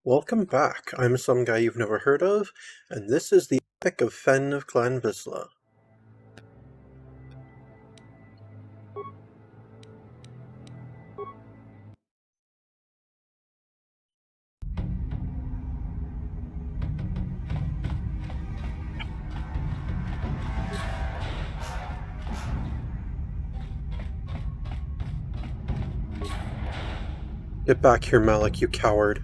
Welcome back. I'm some guy you've never heard of, and this is the Epic of Fenn of Clan Vizsla. Get back here, Malik, you coward.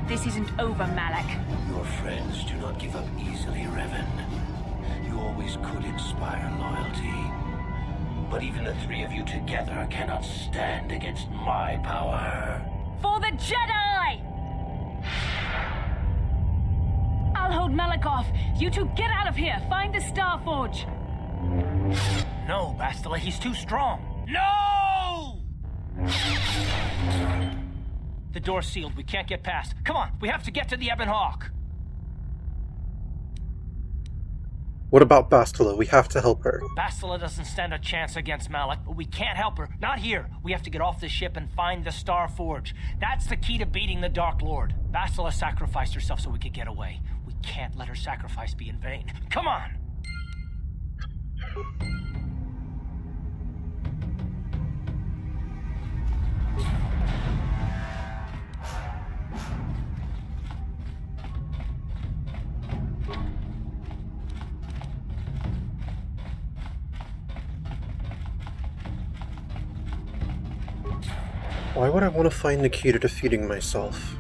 This isn't over, Malak. Your friends do not give up easily, Revan. You always could inspire loyalty. But even the three of you together cannot stand against my power. For the Jedi! I'll hold Malak off. You two get out of here. Find the Star Forge. No, Bastila, he's too strong. No! The door's sealed. We can't get past. Come on, we have to get to the Ebon Hawk. What about Bastila? We have to help her. Bastila doesn't stand a chance against Malak, but we can't help her. Not here. We have to get off the ship and find the Star Forge. That's the key to beating the Dark Lord. Bastila sacrificed herself so we could get away. We can't let her sacrifice be in vain. Come on! Why would I want to find the key to defeating myself?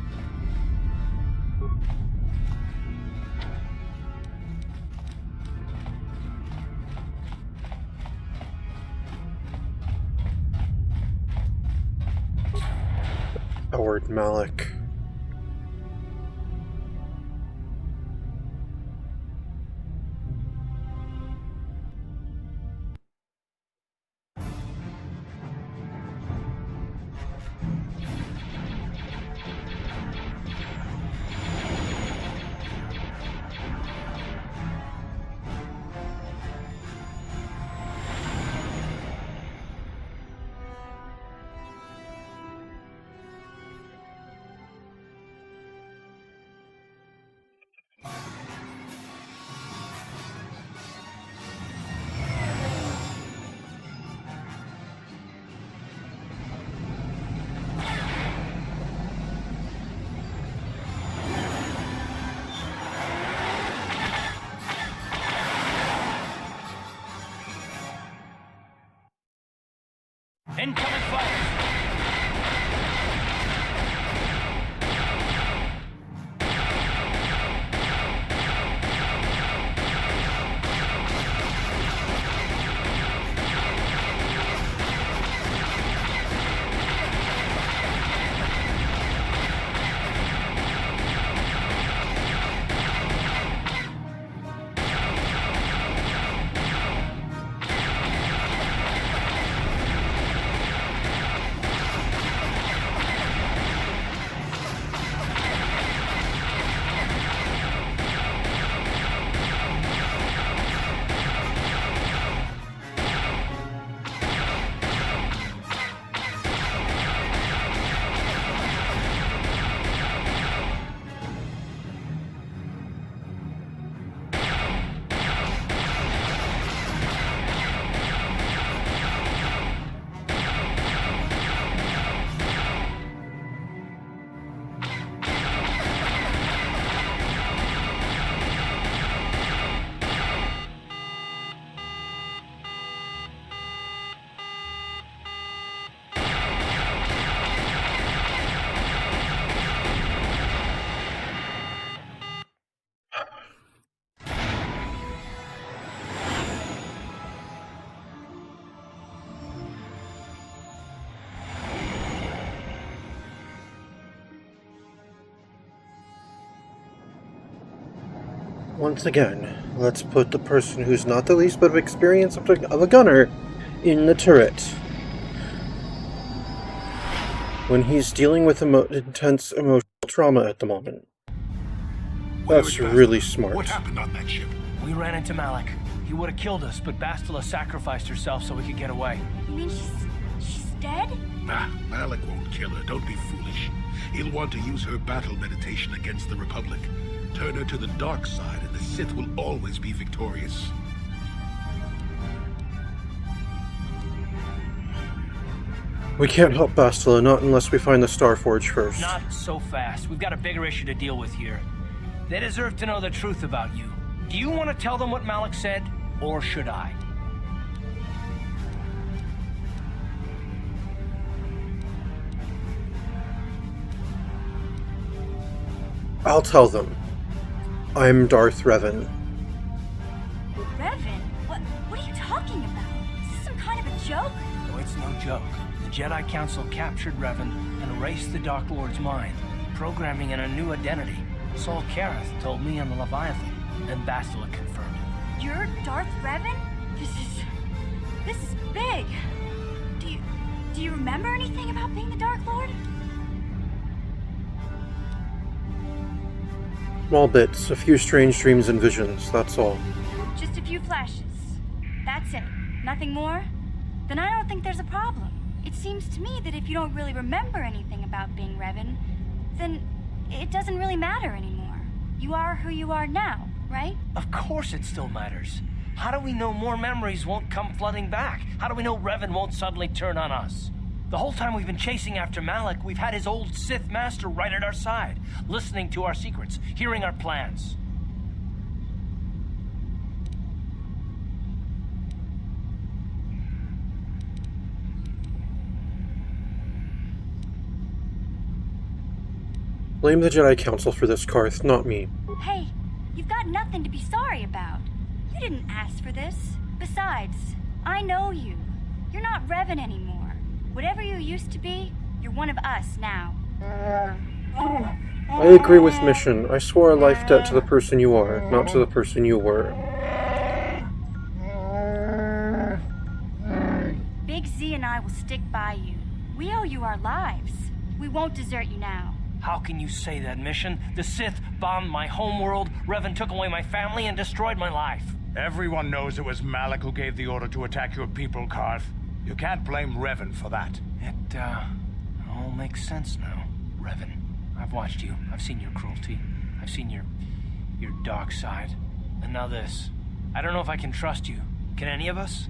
Howard Malik. Incoming fire! Once again, let's put the person who's not the least bit of experience of a gunner in the turret. When he's dealing with intense emotional trauma at the moment. That's really smart. What happened on that ship? We ran into Malik. He would have killed us, but Vizsla sacrificed herself so we could get away. You mean she's dead? Ah, Malik won't kill her. Don't be foolish. He'll want to use her battle meditation against the Republic. Turn her to the dark side, and the Sith will always be victorious. We can't help Vizsla, not unless we find the Starforge first. Not so fast. We've got a bigger issue to deal with here. They deserve to know the truth about you. Do you want to tell them what Malik said, or should I? I'll tell them. I'm Darth Revan. Revan? What are you talking about? Is this some kind of a joke? No, it's no joke. The Jedi Council captured Revan and erased the Dark Lord's mind, programming in a new identity. Saul Kareth told me on the Leviathan, and Vizsla confirmed it. You're Darth Revan? This is big. Do you remember anything about being the Dark Lord? Small bits, a few strange dreams and visions, that's all. Just a few flashes. That's it. Nothing more? Then I don't think there's a problem. It seems to me that if you don't really remember anything about being Revan, then it doesn't really matter anymore. You are who you are now, right? Of course it still matters. How do we know more memories won't come flooding back? How do we know Revan won't suddenly turn on us? The whole time we've been chasing after Malik, we've had his old Sith master right at our side, listening to our secrets, hearing our plans. Blame the Jedi Council for this, Karth, not me. Hey, you've got nothing to be sorry about. You didn't ask for this. Besides, I know you. You're not Revan anymore. Whatever you used to be, you're one of us now. I agree with Mission. I swore a life debt to the person you are, not to the person you were. Big Z and I will stick by you. We owe you our lives. We won't desert you now. How can you say that, Mission? The Sith bombed my homeworld, Revan took away my family, and destroyed my life. Everyone knows it was Malik who gave the order to attack your people, Karth. You can't blame Revan for that. It, all makes sense now, Revan. I've watched you. I've seen your cruelty. I've seen your dark side. And now this. I don't know if I can trust you. Can any of us?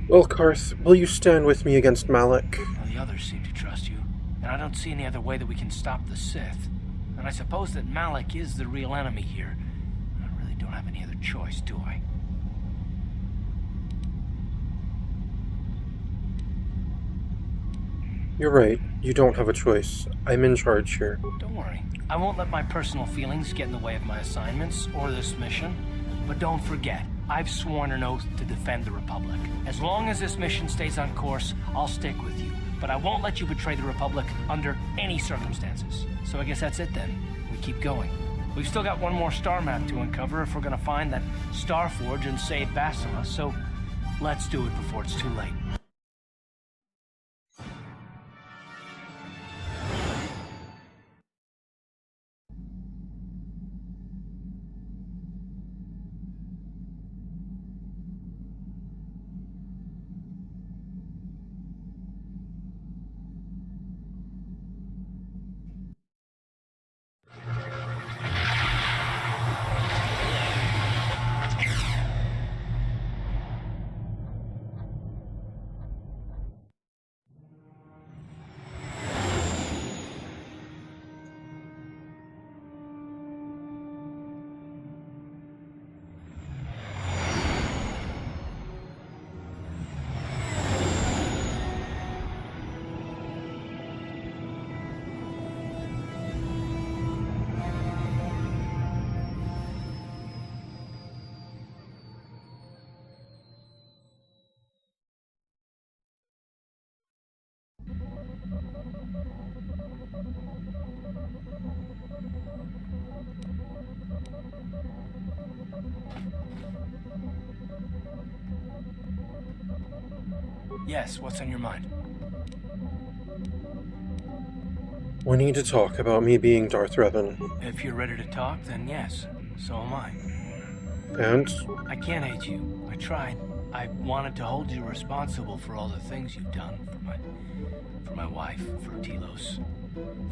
Well, Karth, will you stand with me against Malik? Well, the others seem to trust you. And I don't see any other way that we can stop the Sith. And I suppose that Malik is the real enemy here. I really don't have any other choice, do I? You're right. You don't have a choice. I'm in charge here. Don't worry. I won't let my personal feelings get in the way of my assignments or this mission. But don't forget, I've sworn an oath to defend the Republic. As long as this mission stays on course, I'll stick with you. But I won't let you betray the Republic under any circumstances. So I guess that's it then. We keep going. We've still got one more star map to uncover if we're gonna find that Starforge and save Vizsla, so let's do it before it's too late. Yes, what's on your mind? We need to talk about me being Darth Revan. If you're ready to talk, then yes. So am I. And? I can't hate you. I tried. I wanted to hold you responsible for all the things you've done for my wife, for Telos,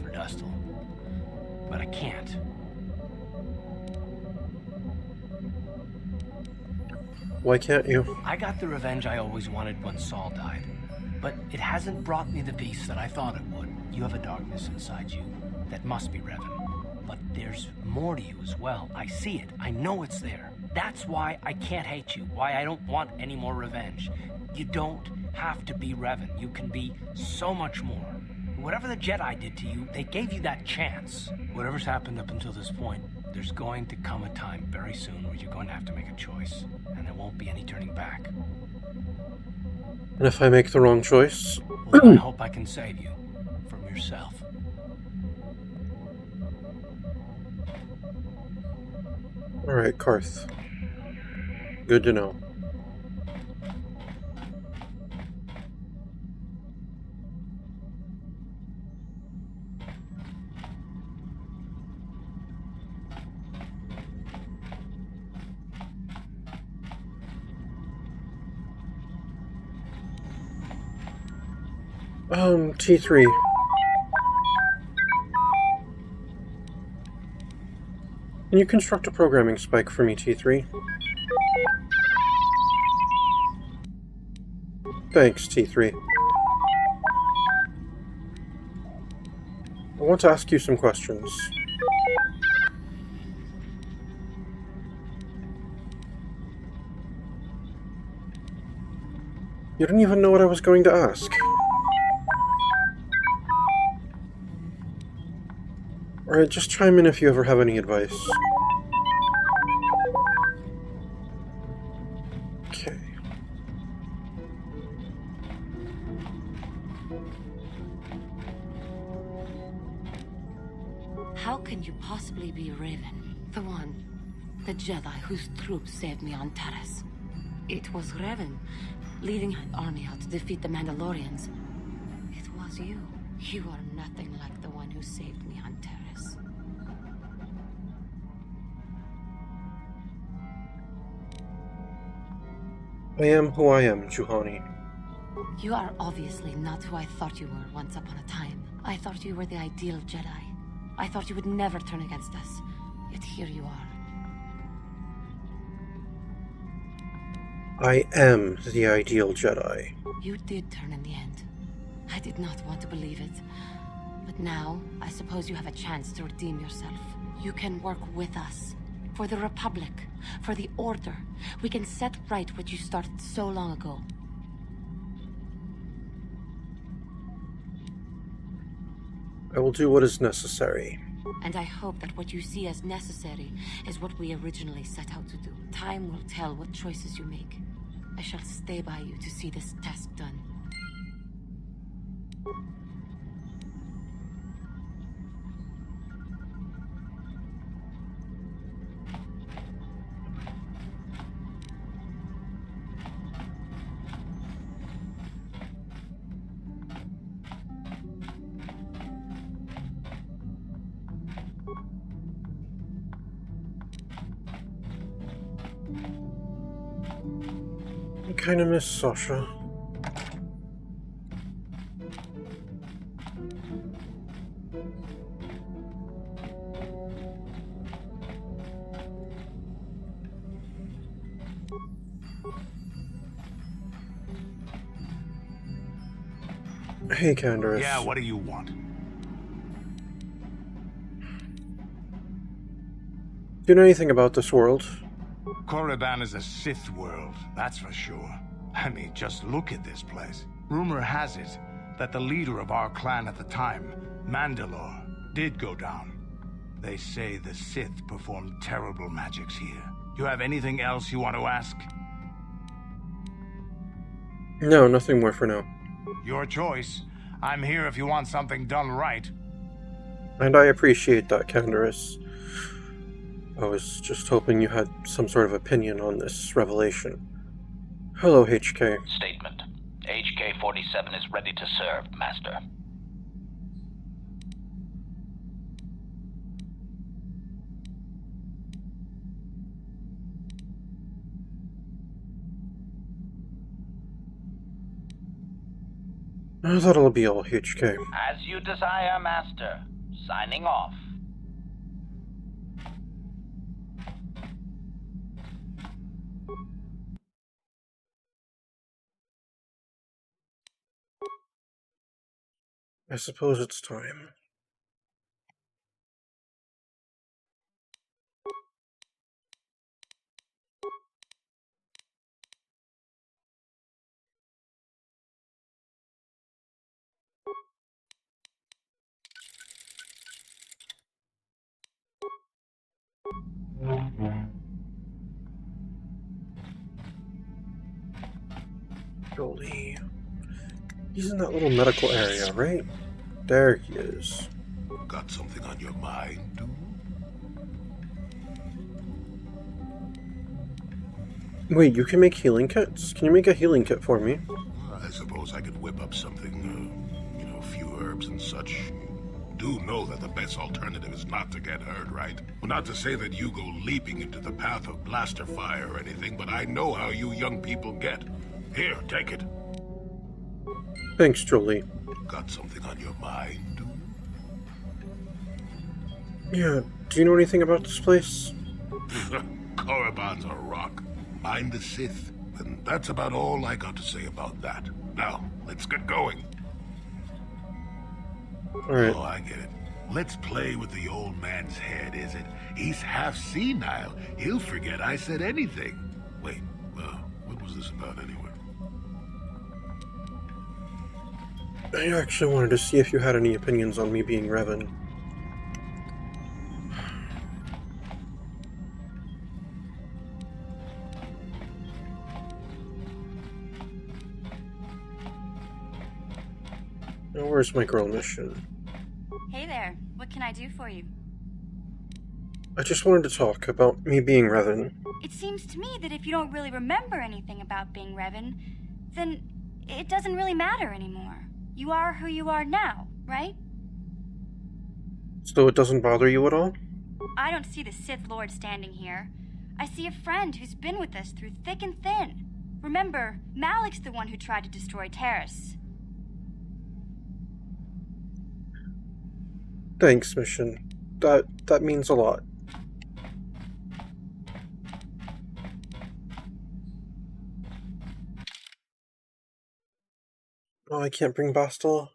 for Dustil. But I can't. Why can't you? I got the revenge I always wanted when Saul died. But it hasn't brought me the peace that I thought it would. You have a darkness inside you that must be Revan. But there's more to you as well. I see it. I know it's there. That's why I can't hate you. Why I don't want any more revenge. You don't have to be Revan. You can be so much more. Whatever the Jedi did to you, they gave you that chance. Whatever's happened up until this point, there's going to come a time very soon where you're going to have to make a choice. And there won't be any turning back. And if I make the wrong choice? Well, I hope I can save you. From yourself. Alright, Karth. Good to know. T3. Can you construct a programming spike for me, T3? Thanks, T3. I want to ask you some questions. You didn't even know what I was going to ask. Alright, just chime in if you ever have any advice. Okay. How can you possibly be Raven? The one, the Jedi whose troops saved me on Taris. It was Raven, leading an army out to defeat the Mandalorians. It was you. You are nothing like the one who saved me on Taris. I am who I am, Juhani. You are obviously not who I thought you were once upon a time. I thought you were the ideal Jedi. I thought you would never turn against us. Yet here you are. I am the ideal Jedi. You did turn in the end. I did not want to believe it. But now, I suppose you have a chance to redeem yourself. You can work with us. For the Republic. For the Order. We can set right what you started so long ago. I will do what is necessary. And I hope that what you see as necessary is what we originally set out to do. Time will tell what choices you make. I shall stay by you to see this task done. I kinda miss Sasha. Hey, Candace. Yeah, what do you want? Do you know anything about this world? Korriban is a Sith world, that's for sure. I mean, just look at this place. Rumor has it that the leader of our clan at the time, Mandalore, did go down. They say the Sith performed terrible magics here. You have anything else you want to ask? No, nothing more for now. Your choice. I'm here if you want something done right. And I appreciate that, Candaris. I was just hoping you had some sort of opinion on this revelation. Hello, HK. Statement. HK-47 is ready to serve, Master. That'll be all, HK. As you desire, Master. Signing off. I suppose it's time. Jolie. He's in that little medical area, right? There he is. Got something on your mind, dude? Wait, you can make healing kits? Can you make a healing kit for me? I suppose I could whip up something, a few herbs and such. Do know that the best alternative is not to get hurt, right? Well, not to say that you go leaping into the path of blaster fire or anything, but I know how you young people get. Here, take it. Thanks, Jolie. Got something on your mind, dude? Yeah, do you know anything about this place? Korriban's a rock. I'm the Sith. And that's about all I got to say about that. Now, let's get going. Alright. Oh, I get it. Let's play with the old man's head, is it? He's half senile. He'll forget I said anything. Wait, what was this about anyway? I actually wanted to see if you had any opinions on me being Revan. Now, where's my girl mission? Hey there, what can I do for you? I just wanted to talk about me being Revan. It seems to me that if you don't really remember anything about being Revan, then it doesn't really matter anymore. You are who you are now, right? So it doesn't bother you at all? I don't see the Sith Lord standing here. I see a friend who's been with us through thick and thin. Remember, Malik's the one who tried to destroy Terrace. Thanks, Mission. That means a lot. Oh, I can't bring Bastila?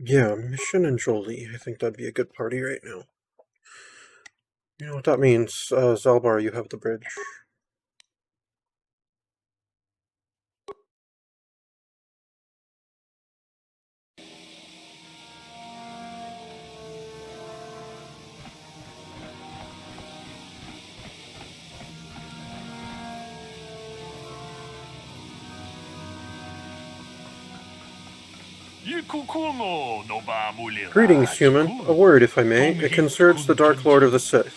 Yeah, Mission and Jolie. I think that'd be a good party right now. You know what that means. Zalbar, you have the bridge. Greetings, human. A word, if I may. It concerns the Dark Lord of the Sith.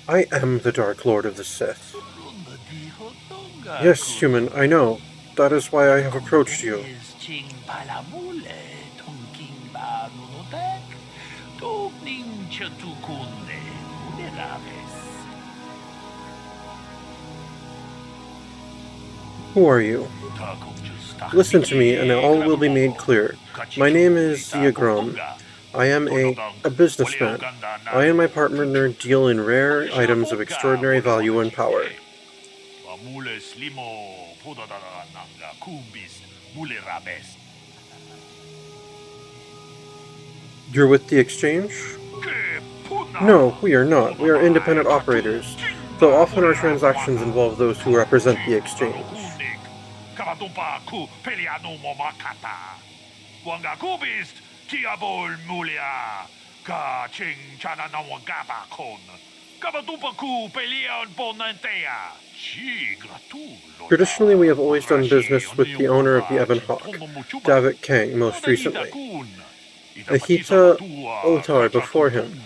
I am the Dark Lord of the Sith. Yes, human, I know. That is why I have approached you. Who are you? Listen to me, and all will be made clear. My name is Ziagrom. I am a businessman. I and my partner deal in rare items of extraordinary value and power. You're with the exchange? No, we are not. We are independent operators, though often our transactions involve those who represent the exchange. Traditionally, we have always done business with the owner of the Ebon Hawk, Davik Kang, most recently. Ahita Otar before him,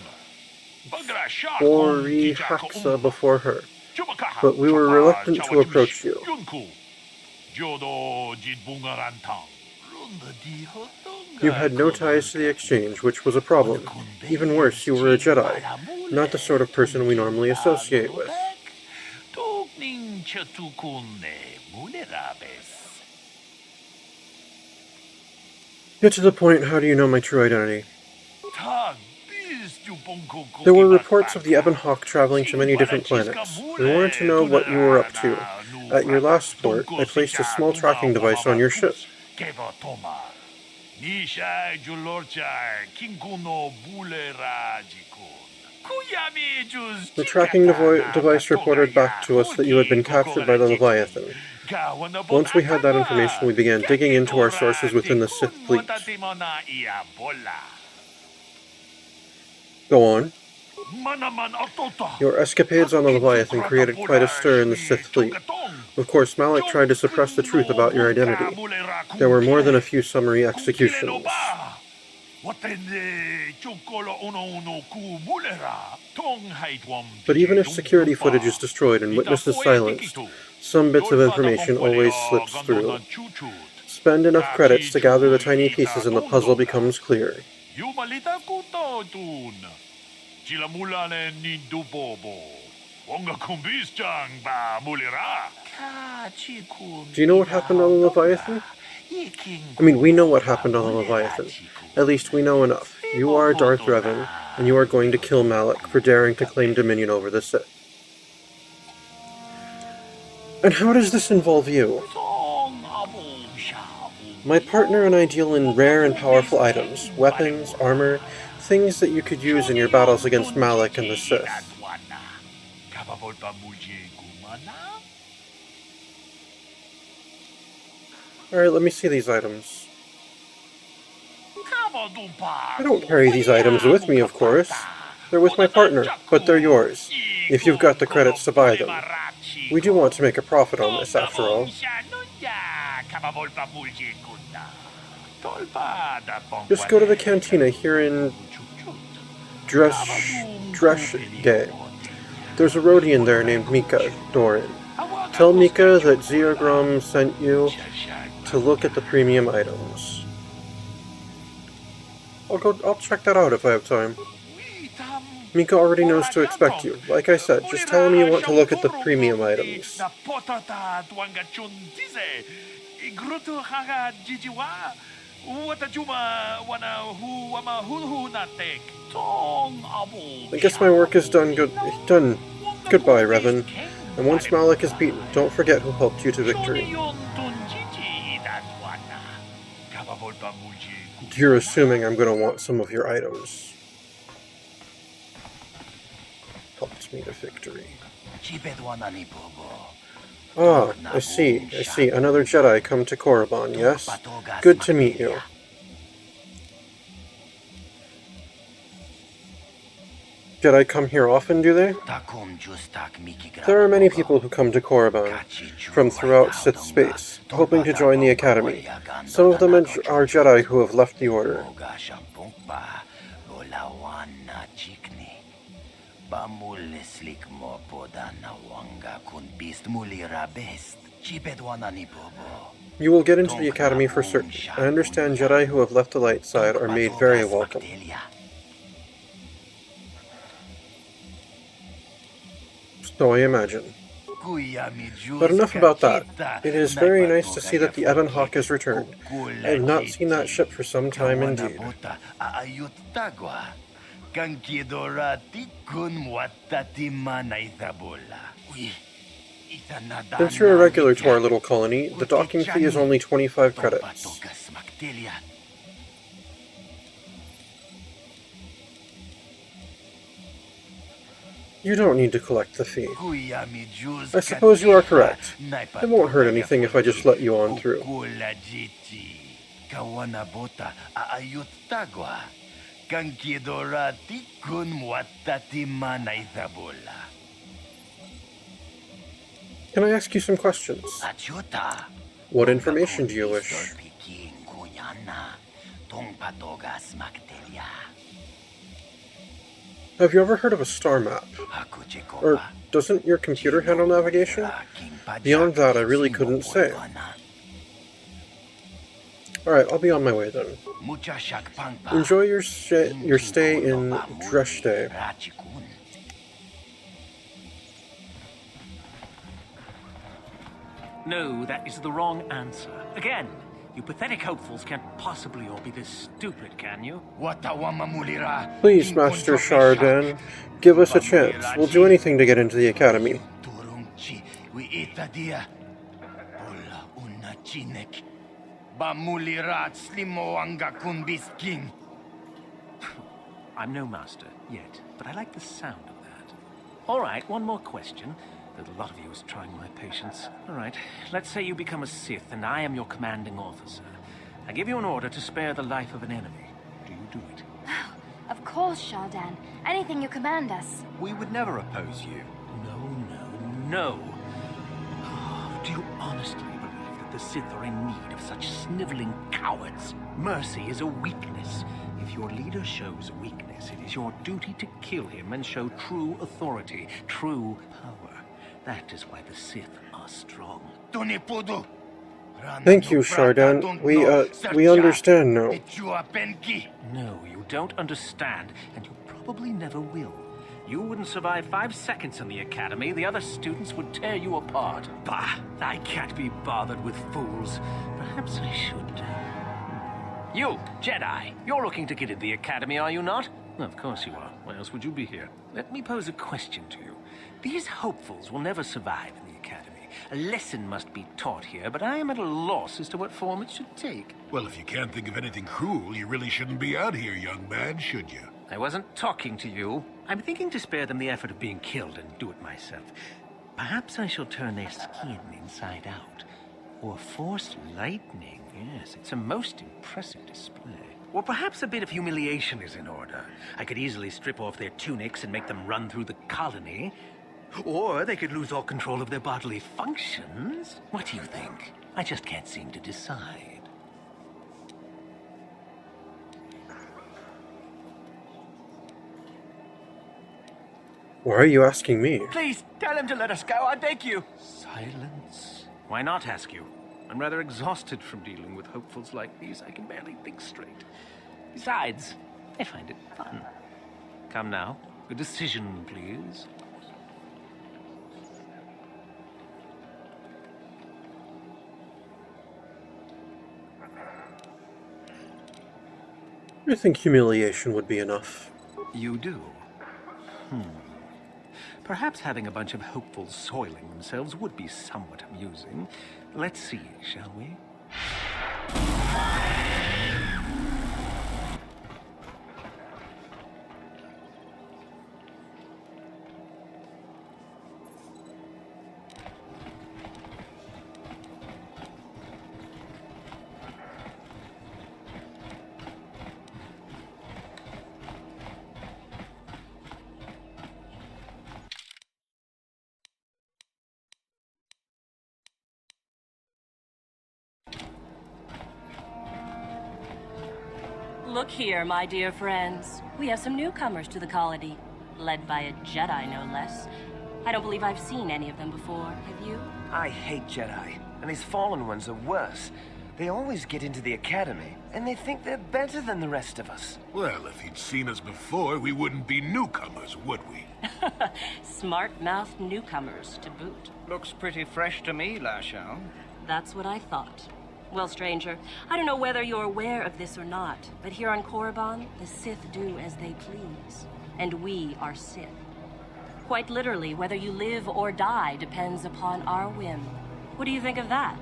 Bori Haksa before her, but we were reluctant to approach you. You had no ties to the exchange, which was a problem. Even worse, you were a Jedi, not the sort of person we normally associate with. Get to the point, how do you know my true identity? There were reports of the Ebon Hawk traveling to many different planets. We wanted to know what you were up to. At your last port, I placed a small tracking device on your ship. The tracking device reported back to us that you had been captured by the Leviathan. Once we had that information, we began digging into our sources within the Sith fleet. Go on. Your escapades on the Leviathan created quite a stir in the Sith fleet. Of course, Malak tried to suppress the truth about your identity. There were more than a few summary executions. But even if security footage is destroyed and witnesses silenced, some bits of information always slips through. Spend enough credits to gather the tiny pieces and the puzzle becomes clear. Do you know what happened on the Leviathan? I mean, we know what happened on the Leviathan. At least we know enough. You are Darth Revan, and you are going to kill Malak for daring to claim dominion over the Sith. And how does this involve you? My partner and I deal in rare and powerful items, weapons, armor, things that you could use in your battles against Malak and the Sith. Alright, let me see these items. I don't carry these items with me, of course. They're with my partner, but they're yours, if you've got the credits to buy them. We do want to make a profit on this, after all. Just go to the cantina here in Dresh. There's a Rhodian there named Mika Doran. Tell Mika that Zeogrom sent you to look at the premium items. I'll check that out if I have time. Mika already knows to expect you. Like I said, just tell him you want to look at the premium items. I guess my work is done. Goodbye, Revan. And once Malak is beaten, don't forget who helped you to victory. You're assuming I'm going to want some of your items. Helped me to victory. Ah, I see. Another Jedi come to Korriban, yes? Good to meet you. Jedi come here often, do they? There are many people who come to Korriban from throughout Sith space, hoping to join the Academy. Some of them are Jedi who have left the Order. You will get into the Academy for certain. I understand Jedi who have left the light side are made very welcome. So I imagine. But enough about that. It is very nice to see that the Ebon Hawk has returned. I have not seen that ship for some time indeed. Since you're a regular to our little colony, the docking fee is only 25 credits. You don't need to collect the fee. I suppose you are correct. It won't hurt anything if I just let you on through. Can I ask you some questions? What information do you wish? Have you ever heard of a star map? Or doesn't your computer handle navigation? Beyond that, I really couldn't say. Alright, I'll be on my way then. Enjoy your stay in Dreshte. No, that is the wrong answer. Again, you pathetic hopefuls can't possibly all be this stupid, can you? Please, Master Chardin, give us a chance. We'll do anything to get into the academy. I'm no master yet, but I like the sound of that. All right, one more question. A lot of you is trying my patience. All right, let's say you become a Sith and I am your commanding officer. I give you an order to spare the life of an enemy. Do you do it? Of course, Chardin. Anything you command us. We would never oppose you. No. Oh, do you honestly believe that the Sith are in need of such sniveling cowards? Mercy is a weakness. If your leader shows weakness, it is your duty to kill him and show true authority, true power. That is why the Sith are strong. Thank you, Chardin. We understand now. No, you don't understand, and you probably never will. You wouldn't survive 5 seconds in the academy. The other students would tear you apart. Bah, I can't be bothered with fools. Perhaps I should. You, Jedi, you're looking to get into the academy, are you not? Of course you are. Why else would you be here? Let me pose a question to you. These hopefuls will never survive in the academy. A lesson must be taught here, but I am at a loss as to what form it should take. Well, if you can't think of anything cruel, you really shouldn't be out here, young man, should you? I wasn't talking to you. I'm thinking to spare them the effort of being killed and do it myself. Perhaps I shall turn their skin inside out. Or force lightning. Yes, it's a most impressive display. Or perhaps a bit of humiliation is in order. I could easily strip off their tunics and make them run through the colony. Or they could lose all control of their bodily functions. What do you think? I just can't seem to decide. Why are you asking me? Please, tell him to let us go, I beg you. Silence. Why not ask you? I'm rather exhausted from dealing with hopefuls like these. I can barely think straight. Besides, I find it fun. Come now, a decision, please. I think humiliation would be enough. You do? Perhaps having a bunch of hopefuls soiling themselves would be somewhat amusing. Let's see, shall we? Look here, my dear friends. We have some newcomers to the colony, led by a Jedi, no less. I don't believe I've seen any of them before, have you? I hate Jedi, and these fallen ones are worse. They always get into the academy, and they think they're better than the rest of us. Well, if he'd seen us before, we wouldn't be newcomers, would we? Smart-mouthed newcomers, to boot. Looks pretty fresh to me, Lashao. That's what I thought. Well, stranger, I don't know whether you're aware of this or not, but here on Korriban, the Sith do as they please. And we are Sith. Quite literally, whether you live or die depends upon our whim. What do you think of that?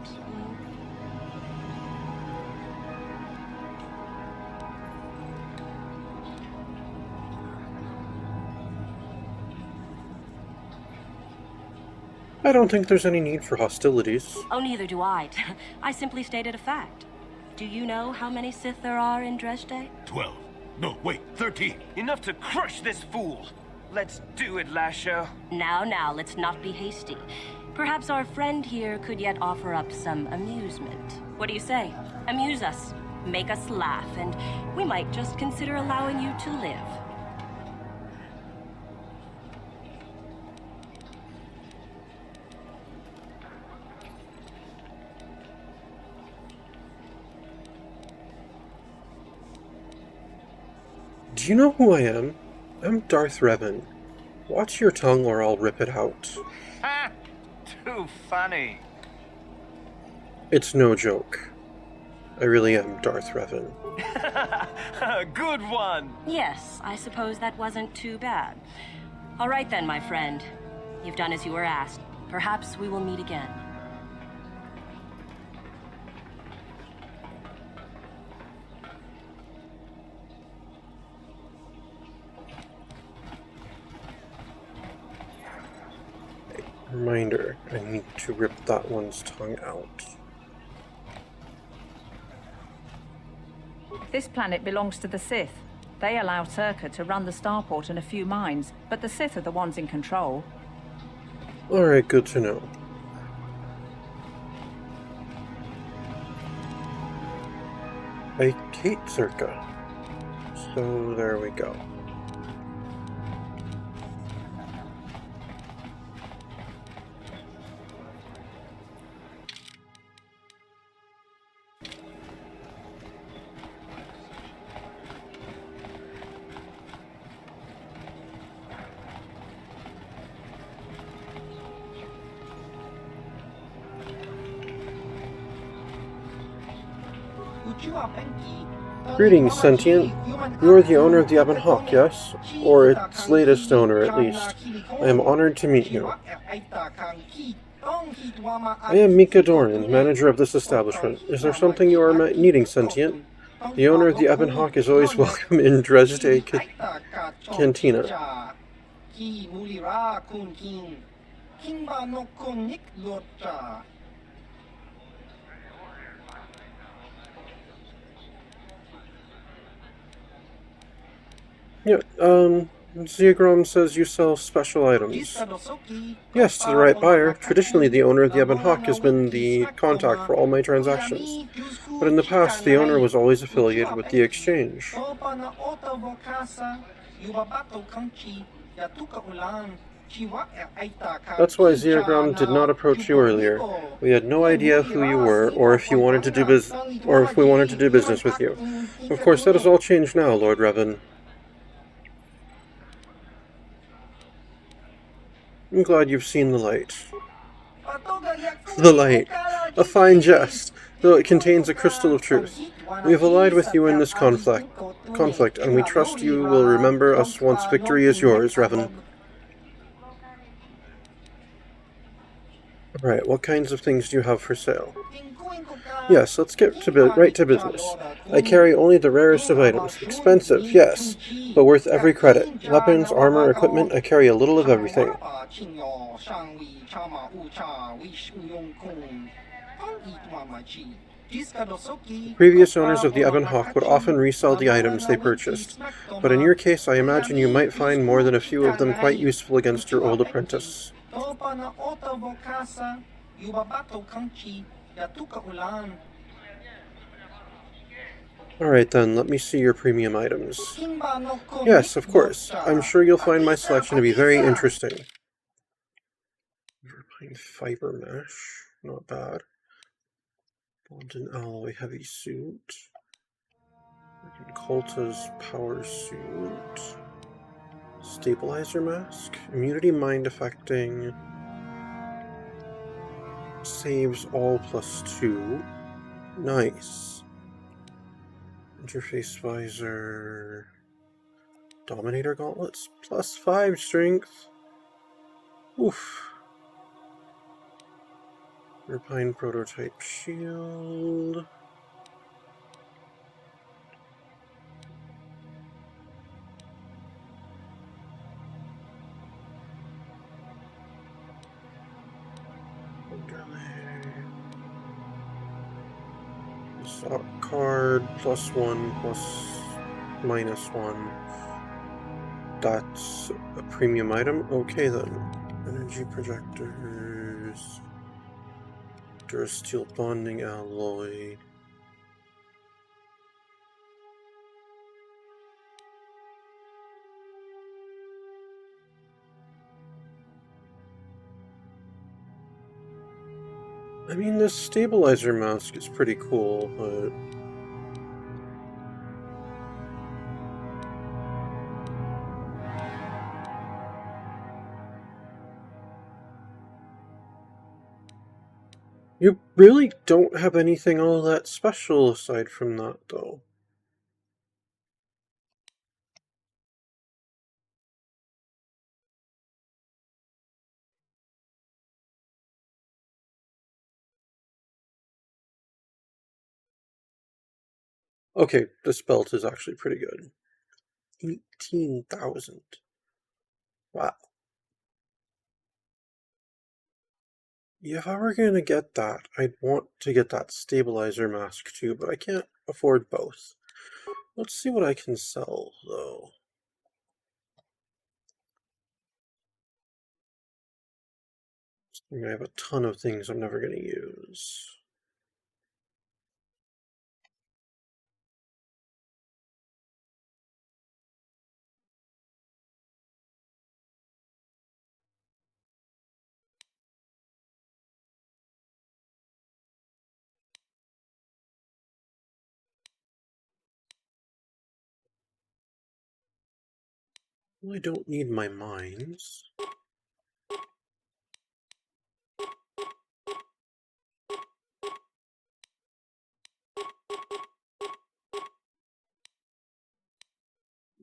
I don't think there's any need for hostilities. Oh, neither do I. I simply stated a fact. Do you know how many Sith there are in Dresde? 12. No, wait, 13. Enough to crush this fool. Let's do it, Lasho. Now, let's not be hasty. Perhaps our friend here could yet offer up some amusement. What do you say? Amuse us, make us laugh, and we might just consider allowing you to live. Do you know who I am? I'm Darth Revan. Watch your tongue or I'll rip it out. Ha! Too funny. It's no joke. I really am Darth Revan. Good one. Yes, I suppose that wasn't too bad. All right then, my friend. You've done as you were asked. Perhaps we will meet again. Reminder, I need to rip that one's tongue out. This planet belongs to the Sith. They allow Turka to run the starport and a few mines, but the Sith are the ones in control. Alright, good to know. I hate Circa. So there we go. Greetings, Sentient. You are the owner of the Ebon Hawk, yes? Or its latest owner, at least. I am honored to meet you. I am Mika Doran, manager of this establishment. Is there something you are needing, Sentient? The owner of the Ebon Hawk is always welcome in Dresde Cantina. Yeah, Ziagrom says you sell special items. Yes, to the right buyer. Traditionally, the owner of the Ebon Hawk has been the contact for all my transactions. But in the past, the owner was always affiliated with the exchange. That's why Ziagrom did not approach you earlier. We had no idea who you were, or if you wanted to do if we wanted to do business with you. Of course, that has all changed now, Lord Revan. I'm glad you've seen the light. The light. A fine jest, though it contains a crystal of truth. We have allied with you in this conflict, and we trust you will remember us once victory is yours, Revan. Alright, what kinds of things do you have for sale? Yes, let's get right to business. I carry only the rarest of items. Expensive, yes, but worth every credit. Weapons, armor, equipment, I carry a little of everything. Previous owners of the Ebon Hawk would often resell the items they purchased, but in your case I imagine you might find more than a few of them quite useful against your old apprentice. Alright then, let me see your premium items. Yes, of course. I'm sure you'll find my selection to be very interesting. Fiber mesh, not bad. Golden alloy heavy suit. Colta's power suit. Stabilizer mask. Immunity mind affecting. Saves all +2. Nice. Interface visor. Dominator gauntlets +5 strength. Oof. Repine prototype shield. Stock card, +1, -1. That's a premium item? Okay then. Energy projectors. Durasteel bonding alloy. I mean, this stabilizer mask is pretty cool, but... You really don't have anything all that special aside from that, though. Okay, this belt is actually pretty good. 18,000. Wow. If I were going to get that, I'd want to get that stabilizer mask too, but I can't afford both. Let's see what I can sell, though. I have a ton of things I'm never going to use. Well, I don't need my mines.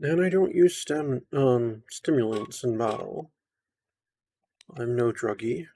And I don't use stimulants in battle. I'm no druggie.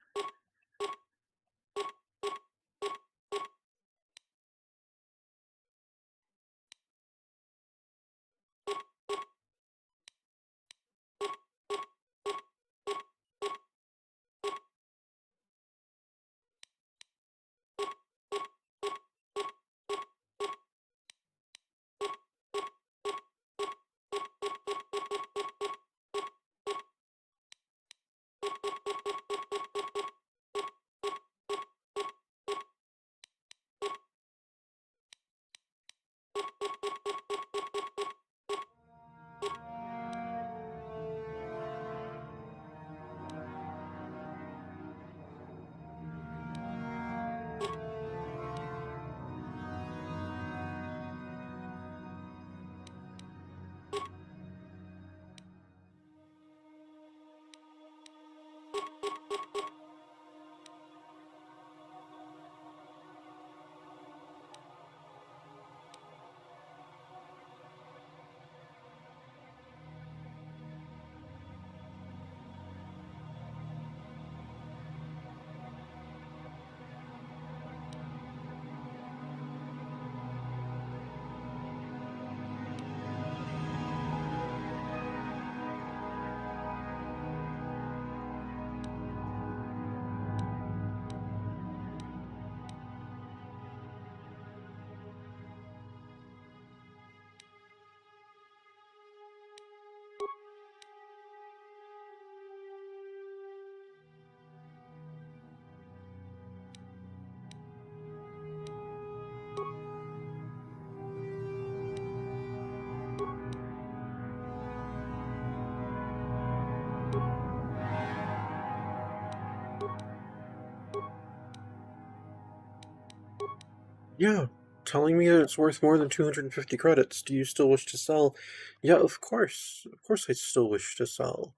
Yeah, telling me that it's worth more than 250 credits. Do you still wish to sell? Yeah, of course. Of course I still wish to sell.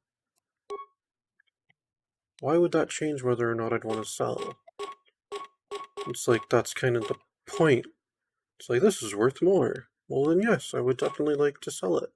Why would that change whether or not I'd want to sell? It's like, that's kind of the point. It's like, this is worth more. Well then yes, I would definitely like to sell it.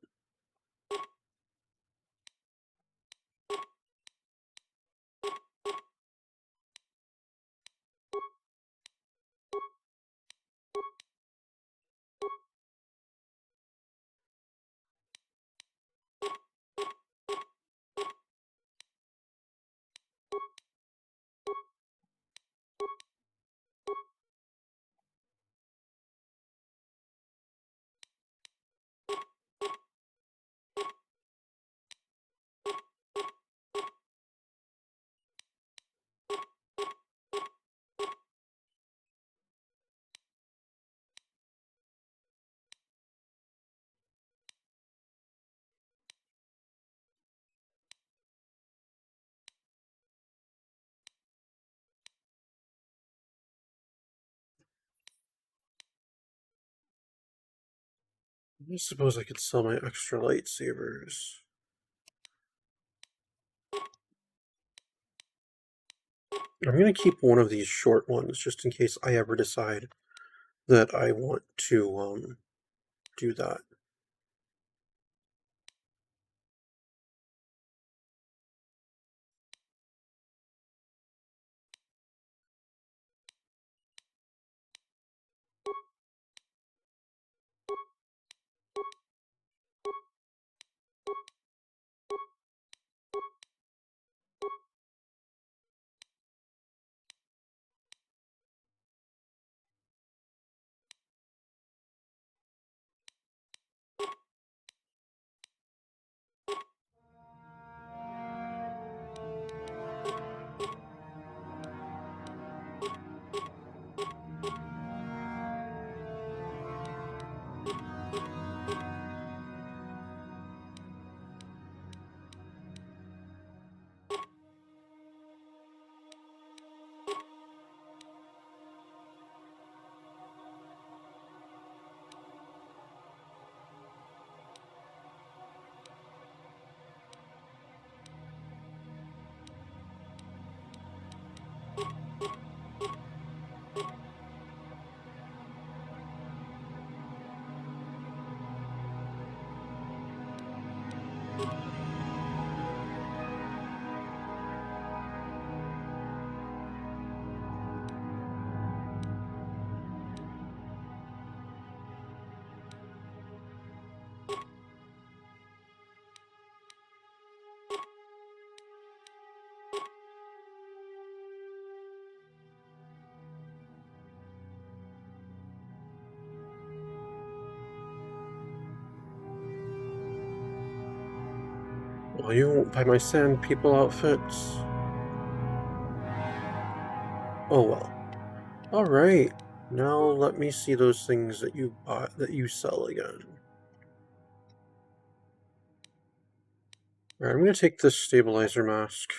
I suppose I could sell my extra lightsabers. I'm going to keep one of these short ones just in case I ever decide that I want to do that. Well, you won't buy my sand people outfits. Oh well. Alright. Now let me see those things that you bought, that you sell again. Alright, I'm going to take this stabilizer mask.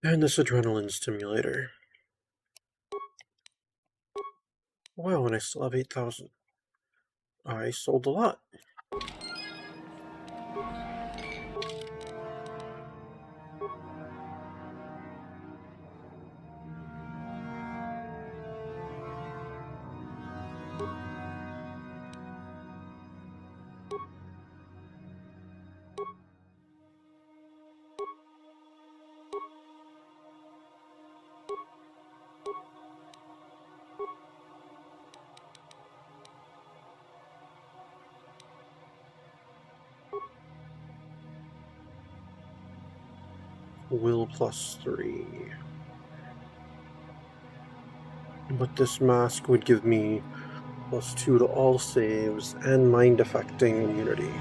And this adrenaline stimulator. Wow, and I still have 8,000. I sold a lot. Will +3. But this mask would give me +2 to all saves and mind affecting immunity.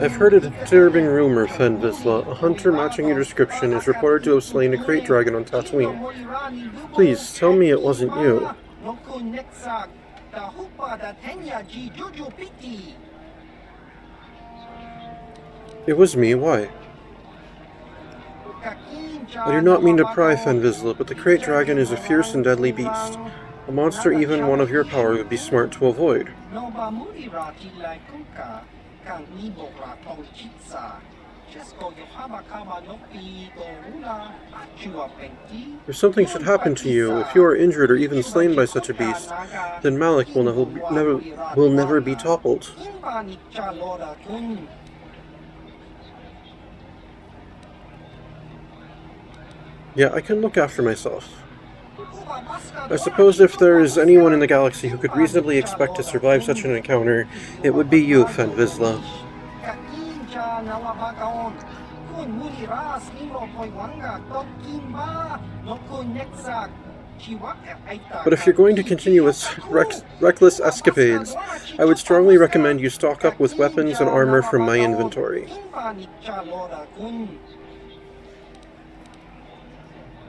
I've heard a disturbing rumor, Fenn Vizsla. A hunter matching your description is reported to have slain a crate dragon on Tatooine. Please, tell me it wasn't you. It was me, why? I do not mean to pry, Fenn Vizsla, but the crate dragon is a fierce and deadly beast. A monster even one of your power would be smart to avoid. If something should happen to you, if you are injured or even slain by such a beast, then Malak will never be toppled. Yeah, I can look after myself. I suppose if there is anyone in the galaxy who could reasonably expect to survive such an encounter, it would be you, Fenn Vizsla. But if you're going to continue with reckless escapades, I would strongly recommend you stock up with weapons and armor from my inventory.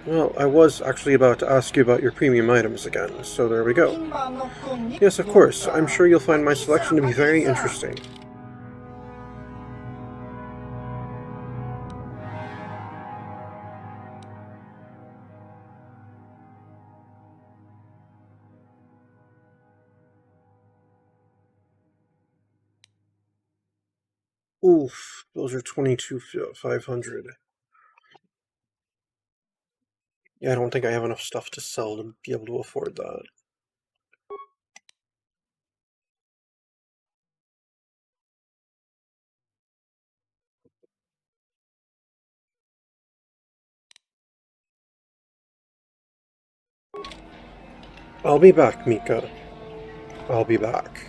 Well, I was actually about to ask you about your premium items again, so there we go. Yes, of course. I'm sure you'll find my selection to be very interesting. Oof, those are 22,500. Yeah, I don't think I have enough stuff to sell to be able to afford that. I'll be back, Mika. I'll be back.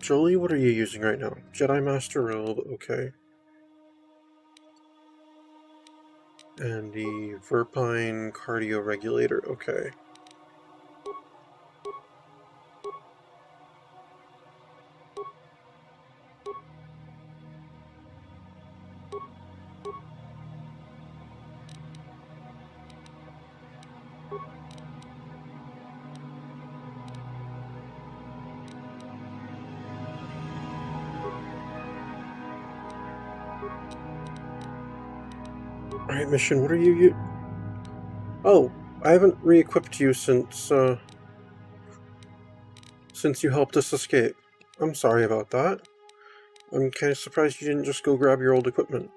Jolie, what are you using right now? Jedi Master Robe, okay. And the Verpine Cardio Regulator, okay. Alright, Mission, what are you Oh, I haven't re-equipped you since you helped us escape. I'm sorry about that. I'm kind of surprised you didn't just go grab your old equipment.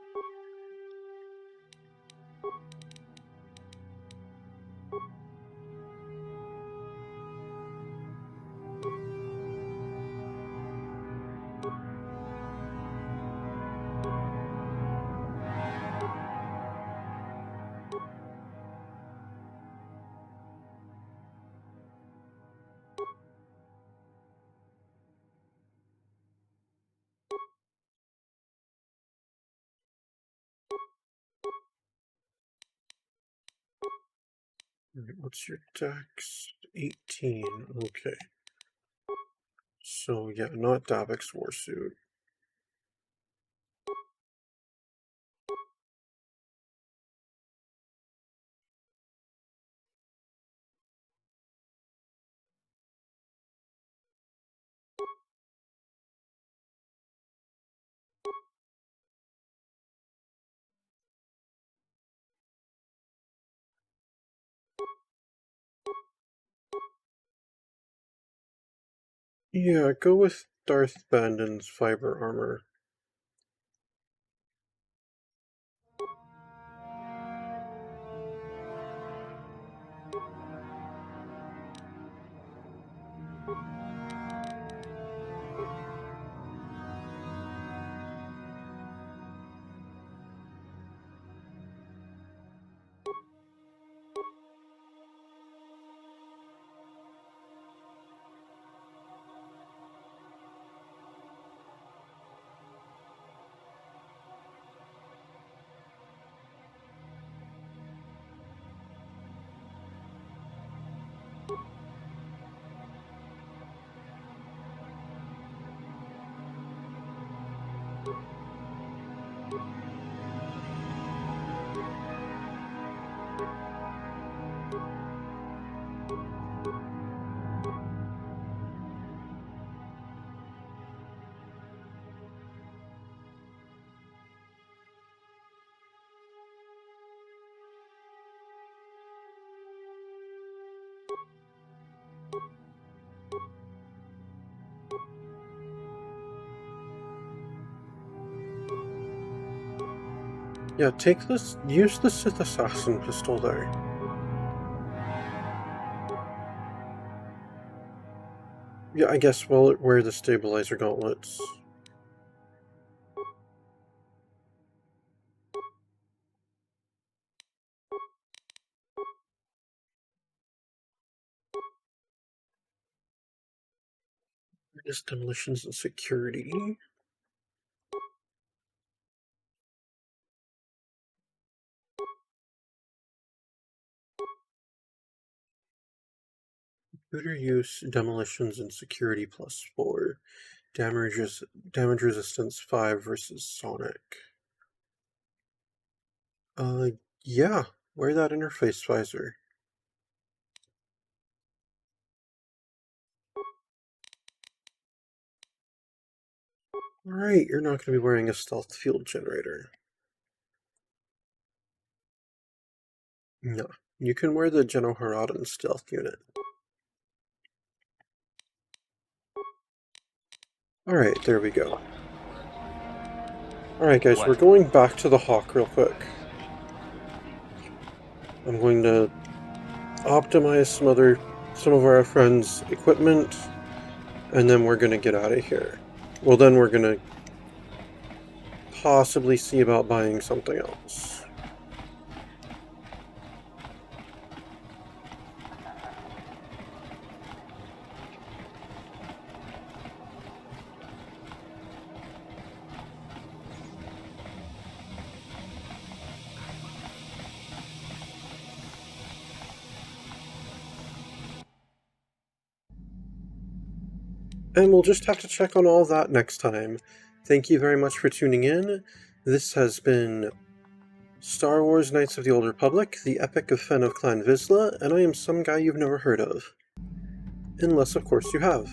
Alright, what's your dex? 18, okay. So, yeah, not Davic's Warsuit. Yeah, go with Darth Bandon's fiber armor. Yeah, take this, use the Sith Assassin pistol there. Yeah, I guess we'll wear the stabilizer gauntlets. Just demolitions and security. Computer use, demolitions and security +4. Damage resistance 5 versus Sonic. Yeah. Wear that interface visor. Alright, you're not going to be wearing a stealth field generator. No. You can wear the Geno Haradan stealth unit. Alright, there we go. Alright guys, we're going back to the Hawk real quick. I'm going to optimize some of our friends' equipment, and then we're going to get out of here. Well, then we're going to possibly see about buying something else. And we'll just have to check on all that next time. Thank you very much for tuning in. This has been Star Wars Knights of the Old Republic, the Epic of Fenn of Clan Vizsla, and I am some guy you've never heard of. Unless, of course, you have.